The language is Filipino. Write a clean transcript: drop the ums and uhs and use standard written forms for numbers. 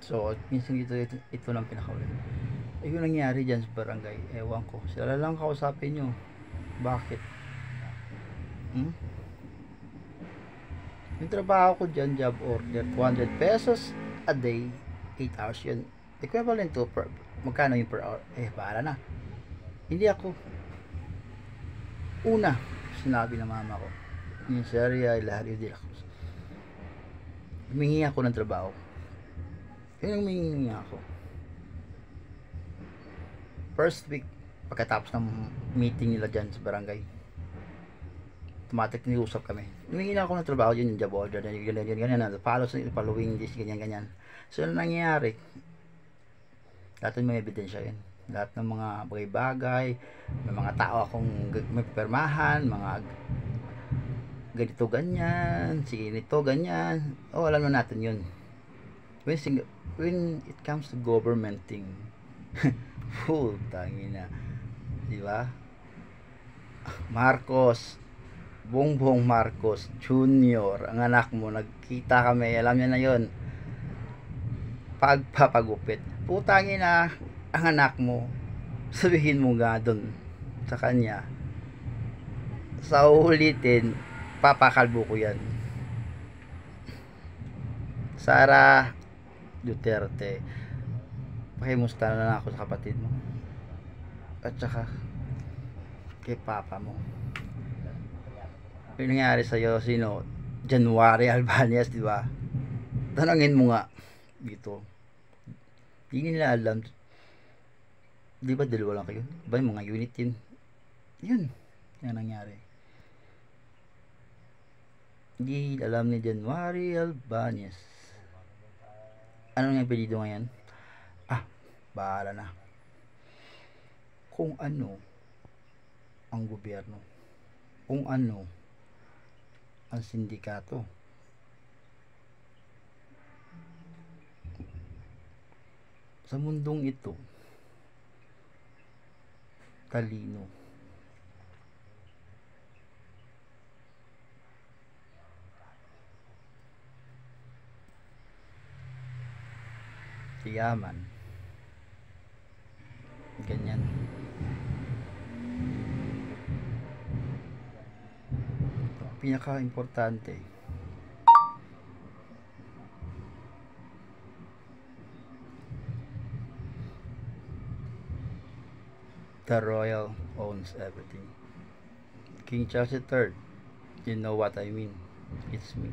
So, minsan ito lang pinakaulit. Yung nangyari dyan sa barangay, ewan ko. Sila lang kausapin nyo. Bakit? Hmm? Yung trabaho ko dyan, job order, 200 pesos a day, 8 hours yun. Equivalent to per, magkano yung per hour? Bahala na. Hindi ako. Una, sinabi ng mama ko, yung Sharia, ilahat din ako. Humingi ako ng trabaho. Yun yung humingi ako. First week, pagkatapos ng meeting nila dyan sa barangay, automatic niusap kami. Humingi na ako ng trabaho, yun yung job order, ganyan, following this, ganyan. So, ano nangyayari? Lahat ng mga ebidensya yun. Lahat ng mga bagay-bagay, may mga tao akong may permahan, mga ganito ganyan, sige nito ganyan. Alam na natin yun. When it comes to government thing, tangina. Di ba? Marcos, Bongbong Marcos Jr., ang anak mo, nagkita kami, alam niya na yun. Pagpapagupit. Putangin na, ang anak mo, sabihin mo nga doon sa kanya, sa ulitin, papakalbo ko yan. Sara Duterte, pakimusta na ako sa kapatid mo. At saka, kay papa mo. Yung nangyari sa'yo, sino? January Albanez, di ba? Tanungin mo nga, dito. Hindi nila alam. Di ba dalawa lang kayo? Ba yung mga unit yun? Yun. Yan nangyari. Hindi alam ni January Albanez. Ano nga apelyido ngayon? Bahala na. Kung ano ang gobyerno, kung ano ang sindikato, sa mundong ito, talino, yaman, ganyan. Pinaka-importante, the royal owns everything. King Charles III, you know what I mean. It's me.